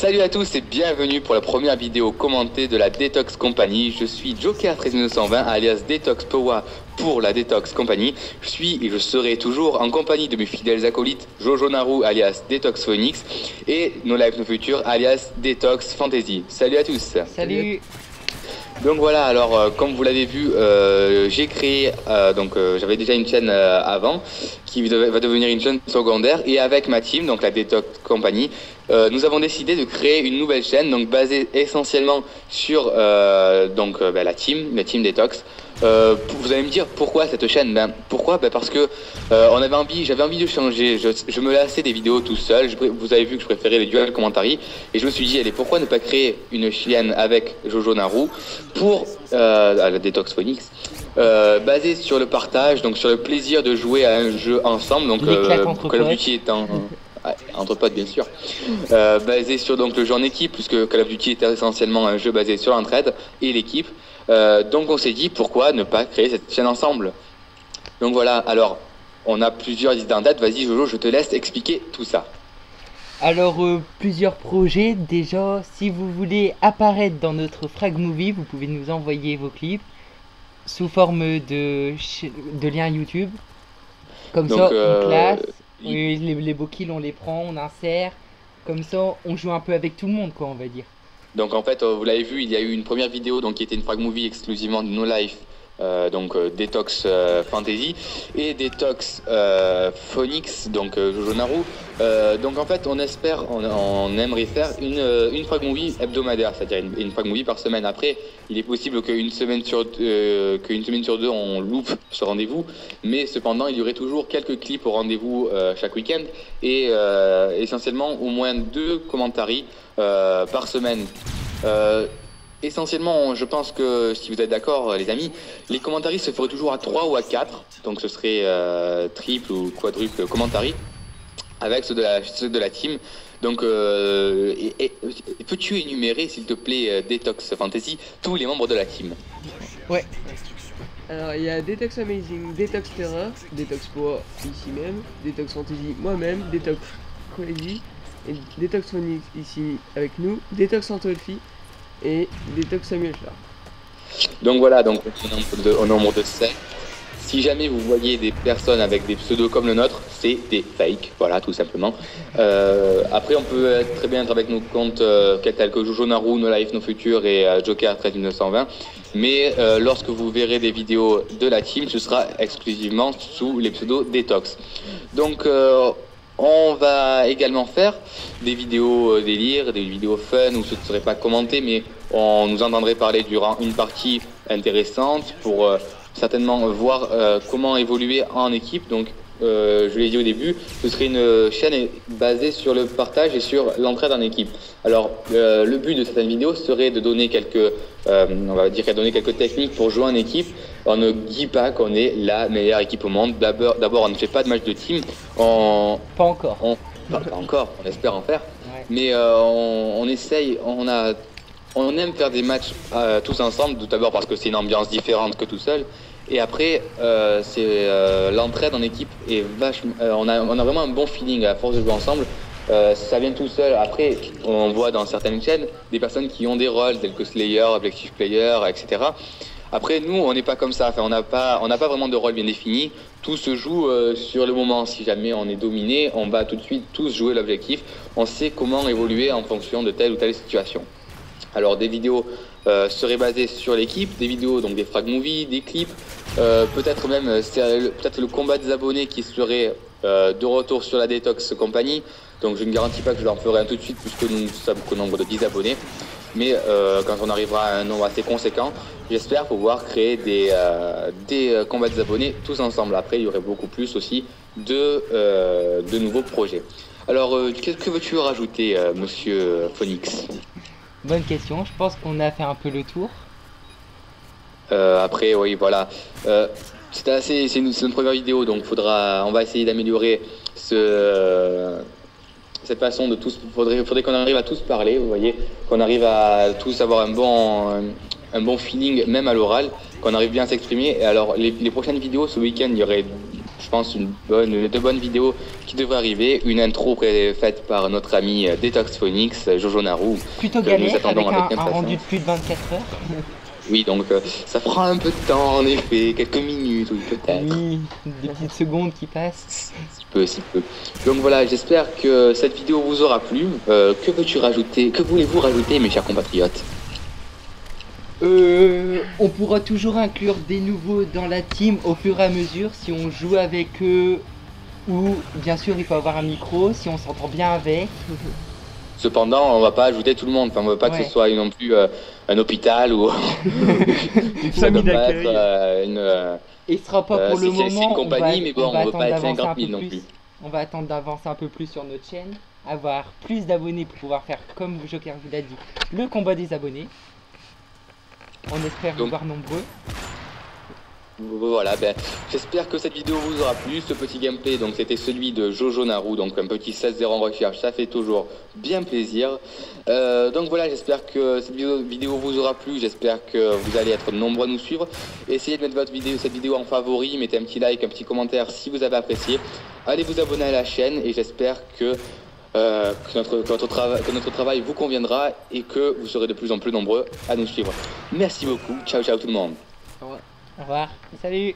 Salut à tous et bienvenue pour la première vidéo commentée de la Detox Company. Je suis Joker13920 alias Detox Powa pour la Detox Company. Je suis et je serai toujours en compagnie de mes fidèles acolytes Jojo Naru alias Detox Phoenix et No Life No Future alias Detox Fantasy. Salut à tous. Salut. Donc voilà, alors comme vous l'avez vu, j'ai créé, j'avais déjà une chaîne avant qui va devenir une chaîne secondaire, et avec ma team, donc la Detox Company, nous avons décidé de créer une nouvelle chaîne, donc basée essentiellement sur la team Detox. Vous allez me dire pourquoi cette chaîne? Pourquoi? Parce que j'avais envie de changer. Je me lassais des vidéos tout seul. Vous avez vu que je préférais les duels commentary, et je me suis dit, allez, pourquoi ne pas créer une chaîne avec Jojo Naru pour la Detox Phoenix, basée sur le partage, donc sur le plaisir de jouer à un jeu ensemble, donc Call of Duty étant entre potes bien sûr, basé sur donc le jeu en équipe, puisque Call of Duty est essentiellement un jeu basé sur l'entraide et l'équipe. Donc on s'est dit, pourquoi ne pas créer cette chaîne ensemble? Donc voilà, alors on a plusieurs idées en date. Vas-y Jojo, je te laisse expliquer tout ça. Alors plusieurs projets. Déjà, si vous voulez apparaître dans notre Frag Movie, vous pouvez nous envoyer vos clips sous forme de liens YouTube. Comme donc, ça on classe, les beaux kills on les prend, on insère. Comme ça on joue un peu avec tout le monde, quoi, on va dire. Donc en fait, vous l'avez vu, il y a eu une première vidéo donc, qui était une Frag Movie exclusivement de No Life, Detox Fantasy et Detox Phoenix, donc Jojo Naru. Donc en fait, on aimerait faire une Frag Movie hebdomadaire, c'est-à-dire une Frag Movie par semaine. Après, il est possible qu'une semaine sur deux, on loupe ce rendez-vous, mais cependant, il y aurait toujours quelques clips au rendez-vous chaque week-end, et essentiellement au moins 2 commentaries par semaine. Essentiellement, je pense que si vous êtes d'accord, les amis, les commentaries se feraient toujours à 3 ou à 4, donc ce serait triple ou quadruple commentary avec ceux de la team. Donc, peux-tu énumérer, s'il te plaît, Detox Fantasy, tous les membres de la team? Ouais. Alors, il y a Detox Amazing, Detox Terror, Detox Power ici même, Detox Fantasy moi-même, Detox Crazy, et Detox Phoenix ici avec nous, Detox Antolfi et Detox Samuel Char. Donc voilà, donc au nombre de 7. Si jamais vous voyez des personnes avec des pseudos comme le nôtre, c'est des fakes, voilà, tout simplement. Après, on peut très bien être avec nos comptes tels que Jojo Naru, No Life No Future et Joker13920. Mais lorsque vous verrez des vidéos de la team, ce sera exclusivement sous les pseudos Detox. Donc on va également faire des vidéos délire, des vidéos fun où ce ne serait pas commenté, mais on nous entendrait parler durant une partie intéressante pour certainement voir comment évoluer en équipe. Donc je l'ai dit au début, ce serait une chaîne basée sur le partage et sur l'entraide en équipe. Alors le but de cette vidéo serait de donner quelques techniques pour jouer en équipe. On ne dit pas qu'on est la meilleure équipe au monde. D'abord, on ne fait pas de match de team. Pas encore. Pas encore, on espère en faire. Ouais. Mais on essaye, on aime faire des matchs tous ensemble, tout d'abord parce que c'est une ambiance différente que tout seul. Et après, l'entraide en équipe est vachement. On a vraiment un bon feeling à force de jouer ensemble. Ça vient tout seul. Après, on voit dans certaines chaînes des personnes qui ont des rôles tels que Slayer, Objective Player, etc. Après, nous, on n'est pas comme ça. Enfin, on n'a pas vraiment de rôle bien défini. Tout se joue sur le moment. Si jamais on est dominé, on va tout de suite tous jouer l'objectif. On sait comment évoluer en fonction de telle ou telle situation. Alors, des vidéos seraient basées sur l'équipe, des vidéos, donc des frag movies, des clips, peut-être même le combat des abonnés qui serait de retour sur la Detox Company. Donc je ne garantis pas que je leur ferai un tout de suite, puisque nous sommes qu'au nombre de 10 abonnés. Mais quand on arrivera à un nombre assez conséquent, j'espère pouvoir créer des combats des abonnés tous ensemble. Après, il y aurait beaucoup plus aussi de nouveaux projets. Alors, que veux-tu rajouter, monsieur Phoenix? Bonne question, je pense qu'on a fait un peu le tour. Après, oui, voilà. C'est une première vidéo, donc on va essayer d'améliorer cette façon de tous. Faudrait qu'on arrive à tous parler, vous voyez, qu'on arrive à tous avoir un bon feeling, même à l'oral, qu'on arrive bien à s'exprimer. Et alors, les prochaines vidéos, ce week-end, il y aurait je pense, de bonnes vidéos qui devraient arriver. Une intro faite par notre ami Detox Phoenix, Jojo Naru. Plutôt que nous galère, avec attendons avec un rendu de impatience. plus de 24 heures. Oui, donc ça prend un peu de temps, en effet, quelques minutes, oui, peut-être. Oui, des petites secondes qui passent. Si peu, si peu. Donc voilà, j'espère que cette vidéo vous aura plu. Que veux-tu rajouter? Que voulez-vous rajouter, mes chers compatriotes? On pourra toujours inclure des nouveaux dans la team au fur et à mesure si on joue avec eux. Ou bien sûr il faut avoir un micro si on s'entend bien avec. Cependant, on va pas ajouter tout le monde. Enfin, on veut pas que Ouais. ce soit non plus un hôpital ou Une famille ça doit pas d'accueil. être une. Et ce sera pas pour le c'est moment. une compagnie, mais bon, on veut attendre pas être d'avancer 50 un 000 peu non plus. plus. On va attendre d'avancer un peu plus sur notre chaîne, avoir plus d'abonnés pour pouvoir faire, comme Joker vous l'a dit, le combat des abonnés. On espère vous Donc- voir nombreux. Voilà, ben, j'espère que cette vidéo vous aura plu. Ce petit gameplay, donc c'était celui de Jojo Naru, donc un petit 16-0 en recherche, ça fait toujours bien plaisir. Donc voilà, j'espère que cette vidéo vous aura plu. J'espère que vous allez être nombreux à nous suivre. Essayez de mettre cette vidéo en favori, mettez un petit like, un petit commentaire si vous avez apprécié. Allez vous abonner à la chaîne et j'espère que notre travail vous conviendra et que vous serez de plus en plus nombreux à nous suivre. Merci beaucoup, ciao ciao tout le monde. Au revoir. Au revoir. Salut.